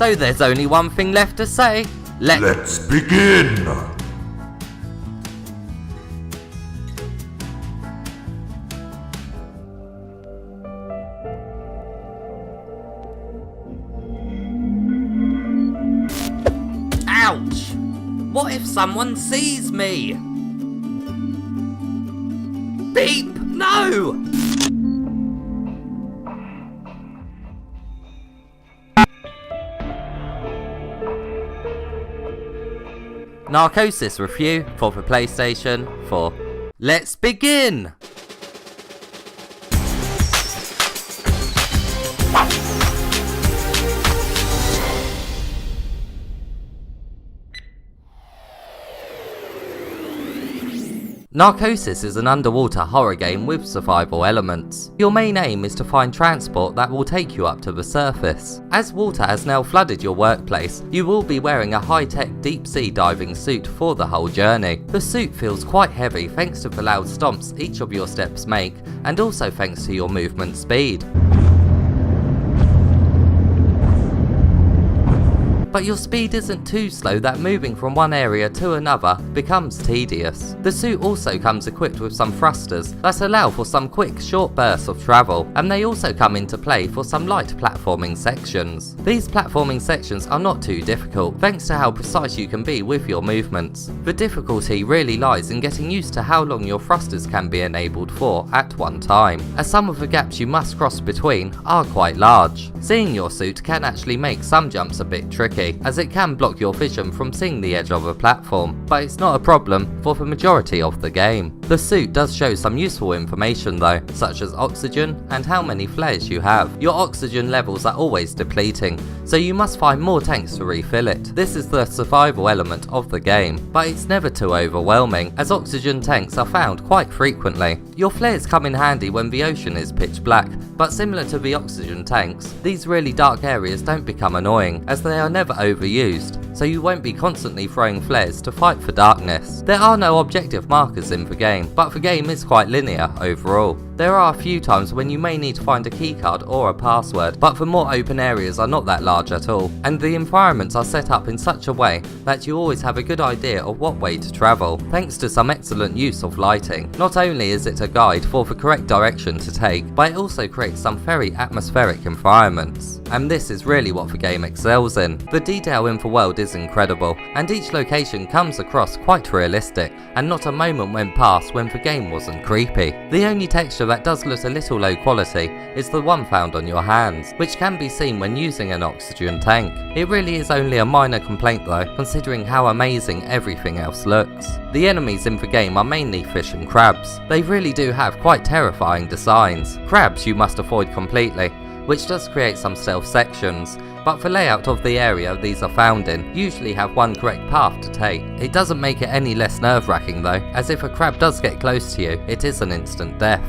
So there's only one thing left to say. Let's begin! Ouch! What if someone sees me? Beep! No! Narcosis review for the PlayStation 4. Let's begin! Narcosis is an underwater horror game with survival elements. Your main aim is to find transport that will take you up to the surface. As water has now flooded your workplace, you will be wearing a high-tech deep-sea diving suit for the whole journey. The suit feels quite heavy thanks to the loud stomps each of your steps make, and also thanks to your movement speed. But your speed isn't too slow that moving from one area to another becomes tedious. The suit also comes equipped with some thrusters that allow for some quick short bursts of travel, and they also come into play for some light platforming sections. These platforming sections are not too difficult thanks to how precise you can be with your movements. The difficulty really lies in getting used to how long your thrusters can be enabled for at one time, as some of the gaps you must cross between are quite large. Seeing your suit can actually make some jumps a bit tricky, as it can block your vision from seeing the edge of a platform, but it's not a problem for the majority of the game. The suit does show some useful information though, such as oxygen and how many flares you have. Your oxygen levels are always depleting, so you must find more tanks to refill it. This is the survival element of the game, but it's never too overwhelming, as oxygen tanks are found quite frequently. Your flares come in handy when the ocean is pitch black, but similar to the oxygen tanks, these really dark areas don't become annoying, as they are never overused, so you won't be constantly throwing flares to fight for darkness. There are no objective markers in the game, but the game is quite linear overall. There are a few times when you may need to find a keycard or a password, but the more open areas are not that large at all, and the environments are set up in such a way that you always have a good idea of what way to travel, thanks to some excellent use of lighting. Not only is it a guide for the correct direction to take, but it also creates some very atmospheric environments, and this is really what the game excels in. The detail in the world is incredible, and each location comes across quite realistic, and not a moment went past when the game wasn't creepy. The only texture that does look a little low quality is the one found on your hands, which can be seen when using an oxygen tank. It really is only a minor complaint though, considering how amazing everything else looks. The enemies in the game are mainly fish and crabs. They really do have quite terrifying designs. Crabs you must avoid completely, which does create some stealth sections, but the layout of the area these are found in usually have one correct path to take. It doesn't make it any less nerve-wracking though, as if a crab does get close to you, it is an instant death.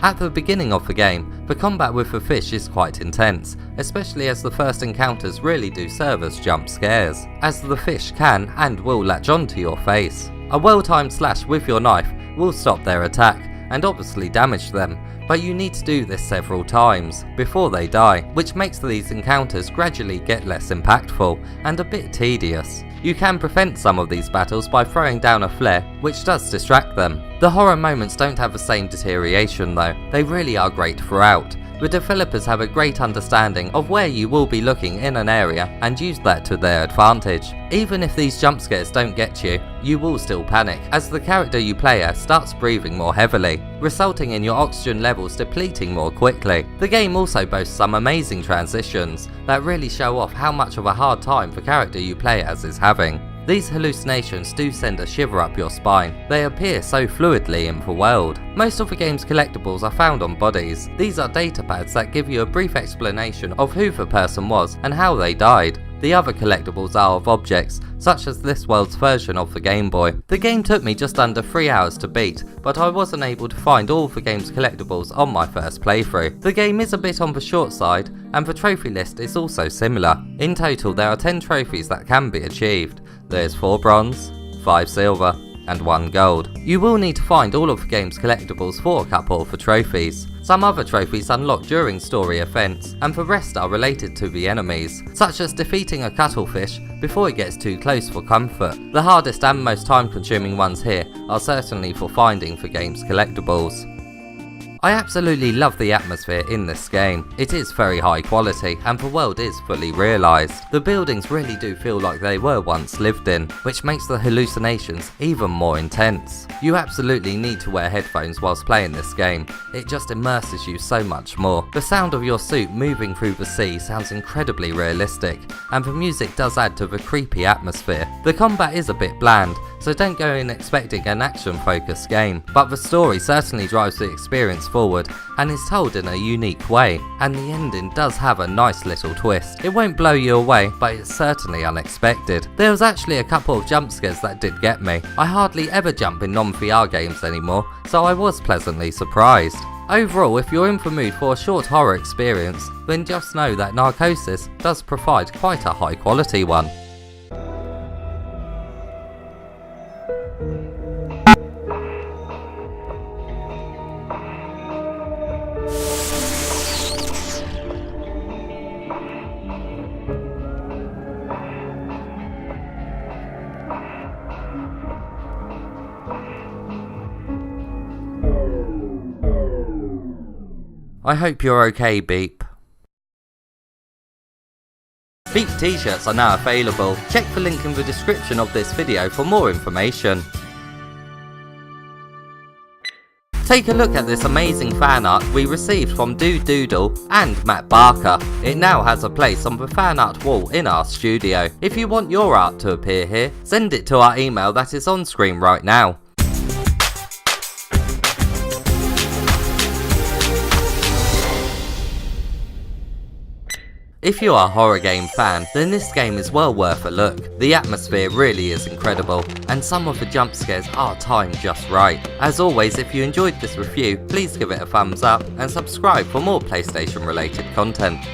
At the beginning of the game, the combat with the fish is quite intense, especially as the first encounters really do serve as jump scares, as the fish can and will latch onto your face. A well-timed slash with your knife will stop their attack and obviously damage them, but you need to do this several times before they die, which makes these encounters gradually get less impactful and a bit tedious. You can prevent some of these battles by throwing down a flare, which does distract them. The horror moments don't have the same deterioration though, they really are great throughout. The developers have a great understanding of where you will be looking in an area and use that to their advantage. Even if these jump scares don't get you, you will still panic, as the character you play as starts breathing more heavily, resulting in your oxygen levels depleting more quickly. The game also boasts some amazing transitions that really show off how much of a hard time the character you play as is having. These hallucinations do send a shiver up your spine. They appear so fluidly in the world. Most of the game's collectibles are found on bodies. These are data pads that give you a brief explanation of who the person was and how they died. The other collectibles are of objects, such as this world's version of the Game Boy. The game took me just under 3 hours to beat, but I wasn't able to find all of the game's collectibles on my first playthrough. The game is a bit on the short side, and the trophy list is also similar. In total there are 10 trophies that can be achieved. There's 4 bronze, 5 silver, and 1 gold. You will need to find all of the game's collectibles for a couple for trophies. Some other trophies unlock during story events, and the rest are related to the enemies, such as defeating a cuttlefish before it gets too close for comfort. The hardest and most time consuming ones here are certainly for finding the game's collectibles. I absolutely love the atmosphere in this game. It is very high quality and the world is fully realised. The buildings really do feel like they were once lived in, which makes the hallucinations even more intense. You absolutely need to wear headphones whilst playing this game. It just immerses you so much more. The sound of your suit moving through the sea sounds incredibly realistic, and the music does add to the creepy atmosphere. The combat is a bit bland, so don't go in expecting an action-focused game, but the story certainly drives the experience forward and is told in a unique way, and the ending does have a nice little twist. It won't blow you away, but it's certainly unexpected. There was actually a couple of jump scares that did get me. I hardly ever jump in non-VR games anymore, so I was pleasantly surprised. Overall, if you're in the mood for a short horror experience, then just know that Narcosis does provide quite a high quality one. I hope you're okay, Beep. Beep t-shirts are now available. Check the link in the description of this video for more information. Take a look at this amazing fan art we received from Dude Doodle and Matt Barker. It now has a place on the fan art wall in our studio. If you want your art to appear here, send it to our email that is on screen right now. If you are a horror game fan, then this game is well worth a look. The atmosphere really is incredible, and some of the jump scares are timed just right. As always, if you enjoyed this review, please give it a thumbs up and subscribe for more PlayStation related content.